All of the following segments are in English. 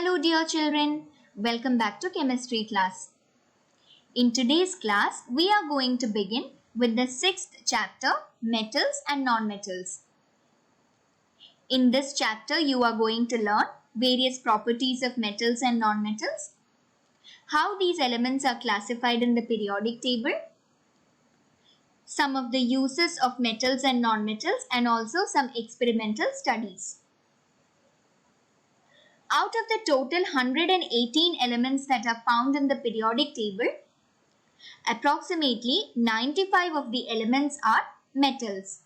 Hello dear children, welcome back to chemistry class. In today's class, we are going to begin with the 6th chapter, metals and nonmetals. In this chapter, you are going to learn various properties of metals and nonmetals, how these elements are classified in the periodic table, some of the uses of metals and nonmetals, and also some experimental studies. Out of the total 118 elements that are found in the periodic table, approximately 95 of the elements are metals.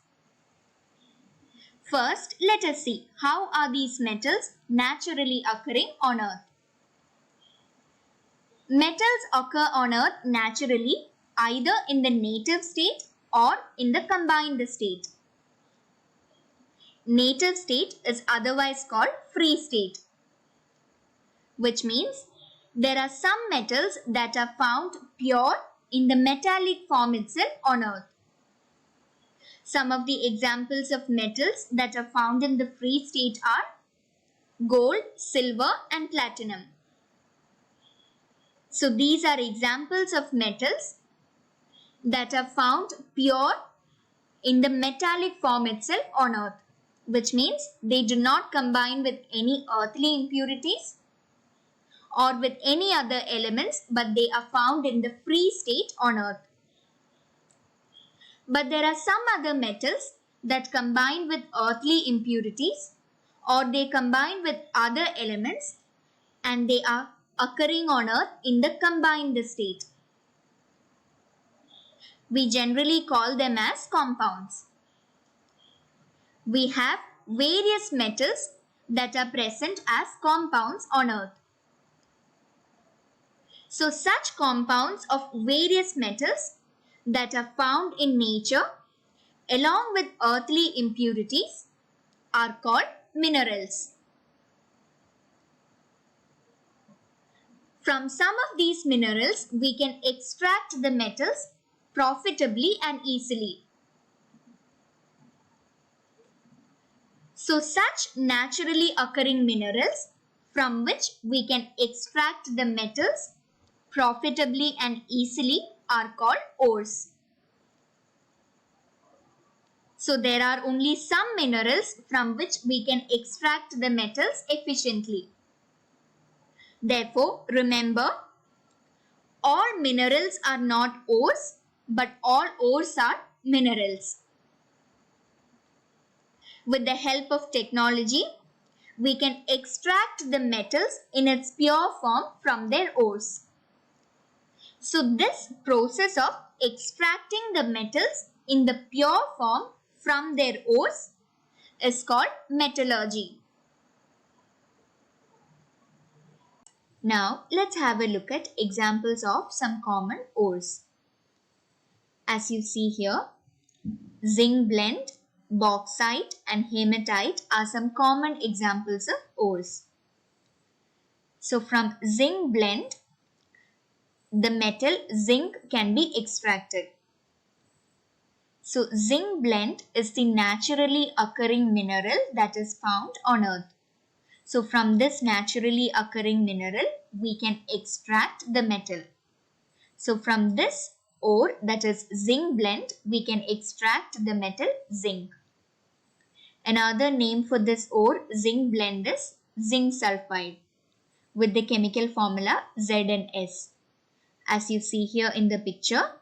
First, let us see how are these metals naturally occurring on Earth. Metals occur on Earth naturally either in the native state or in the combined state. Native state is otherwise called free state, which means there are some metals that are found pure in the metallic form itself on Earth. Some of the examples of metals that are found in the free state are gold, silver and platinum. So these are examples of metals that are found pure in the metallic form itself on Earth, which means they do not combine with any earthly impurities or with any other elements, but they are found in the free state on Earth. But there are some other metals that combine with earthly impurities or they combine with other elements and they are occurring on Earth in the combined state. We generally call them as compounds. We have various metals that are present as compounds on Earth. So such compounds of various metals that are found in nature along with earthly impurities are called minerals. From some of these minerals, we can extract the metals profitably and easily. So such naturally occurring minerals from which we can extract the metals profitably and easily are called ores. So there are only some minerals from which we can extract the metals efficiently. Therefore, remember, all minerals are not ores, but all ores are minerals. With the help of technology, we can extract the metals in its pure form from their ores. So this process of extracting the metals in the pure form from their ores is called metallurgy. Now let's have a look at examples of some common ores. As you see here, zinc blende, bauxite and hematite are some common examples of ores. So from zinc blende, the metal zinc can be extracted. So zinc blende is the naturally occurring mineral that is found on Earth. So from this naturally occurring mineral, we can extract the metal. So from this ore, that is zinc blende, we can extract the metal zinc. Another name for this ore, zinc blende, is zinc sulfide with the chemical formula ZnS. As you see here in the picture,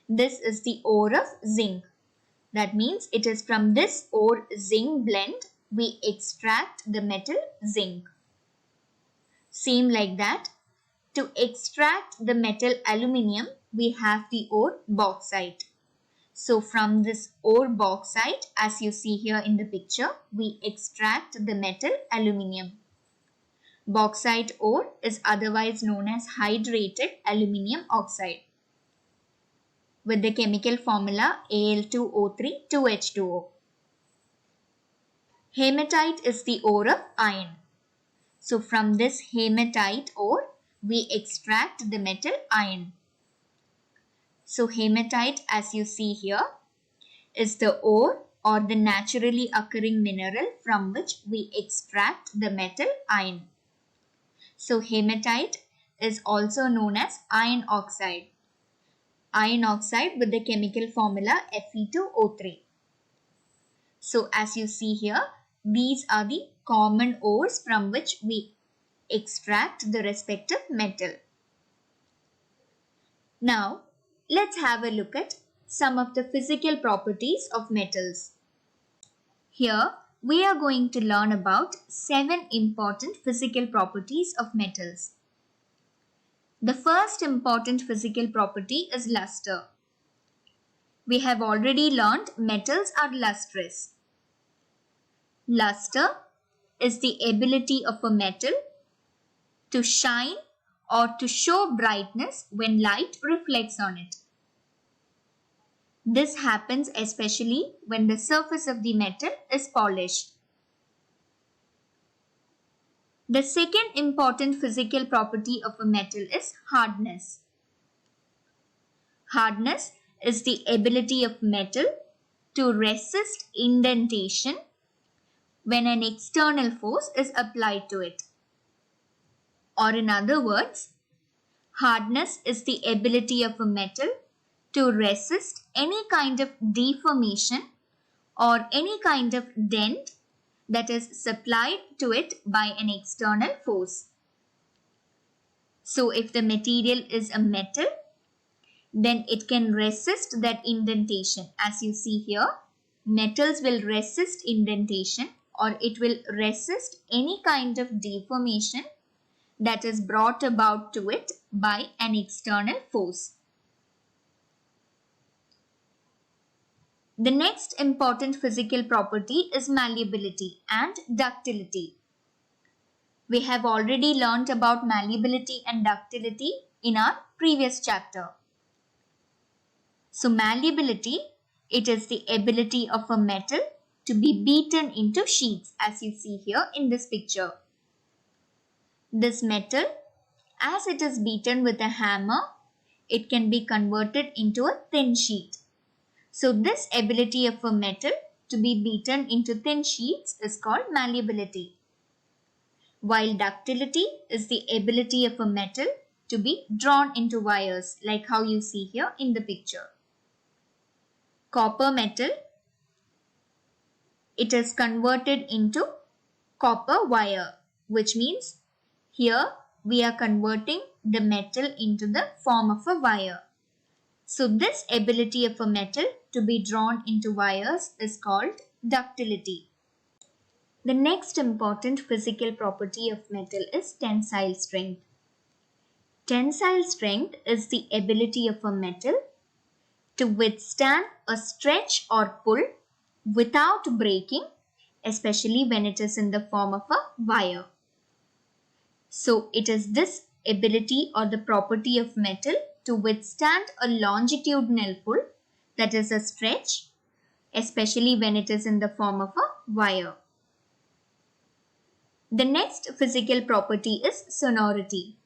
this is the ore of zinc. That means it is from this ore zinc blende we extract the metal zinc. Same like that, to extract the metal aluminium, we have the ore bauxite. So from this ore bauxite, as you see here in the picture, we extract the metal aluminium. Bauxite ore is otherwise known as hydrated aluminium oxide with the chemical formula Al2O3 2H2O. Hematite is the ore of iron. So from this hematite ore, we extract the metal iron. So hematite, as you see here, is the ore or the naturally occurring mineral from which we extract the metal iron. So hematite is also known as iron oxide. Iron oxide with the chemical formula Fe2O3. So as you see here, these are the common ores from which we extract the respective metal. Now, let's have a look at some of the physical properties of metals. Here, we are going to learn about 7 important physical properties of metals. The first important physical property is luster. We have already learned metals are lustrous. Luster is the ability of a metal to shine or to show brightness when light reflects on it. This happens especially when the surface of the metal is polished. The second important physical property of a metal is hardness. Hardness is the ability of metal to resist indentation when an external force is applied to it. Or in other words, hardness is the ability of a metal to resist any kind of deformation or any kind of dent that is supplied to it by an external force. So if the material is a metal, then it can resist that indentation. As you see here, metals will resist indentation or it will resist any kind of deformation that is brought about to it by an external force. The next important physical property is malleability and ductility. We have already learnt about malleability and ductility in our previous chapter. So malleability, it is the ability of a metal to be beaten into sheets, as you see here in this picture. This metal, as it is beaten with a hammer, it can be converted into a thin sheet. So this ability of a metal to be beaten into thin sheets is called malleability. While ductility is the ability of a metal to be drawn into wires, like how you see here in the picture. Copper metal, it is converted into copper wire, which means here we are converting the metal into the form of a wire. So this ability of a metal to be drawn into wires is called ductility. The next important physical property of metal is tensile strength. Tensile strength is the ability of a metal to withstand a stretch or pull without breaking, especially when it is in the form of a wire. So it is this ability or the property of metal to withstand a longitudinal pull, that is a stretch, especially when it is in the form of a wire. The next physical property is sonority.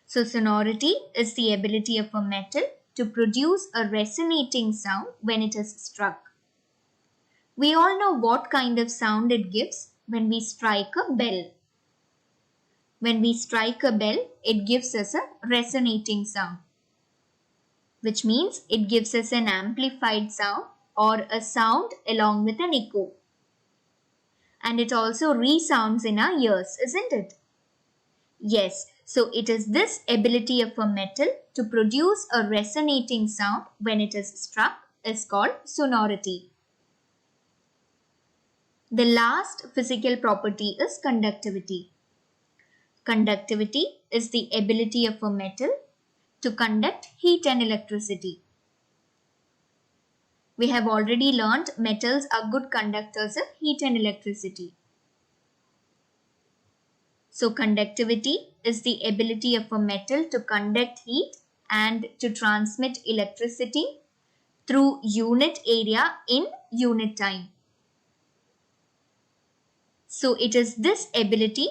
So sonority is the ability of a metal to produce a resonating sound when it is struck. We all know what kind of sound it gives when we strike a bell. When we strike a bell, it gives us a resonating sound, which means it gives us an amplified sound or a sound along with an echo. And it also resounds in our ears, isn't it? Yes, so it is this ability of a metal to produce a resonating sound when it is struck is called sonority. The last physical property is conductivity. Conductivity is the ability of a metal to conduct heat and electricity. We have already learned metals are good conductors of heat and electricity. So conductivity is the ability of a metal to conduct heat and to transmit electricity through unit area in unit time. So it is this ability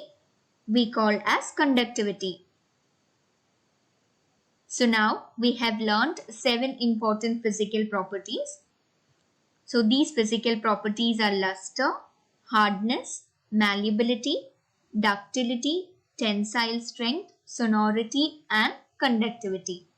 we call as conductivity. So now we have learned 7 important physical properties. So these physical properties are luster, hardness, malleability, ductility, tensile strength, sonority, and conductivity.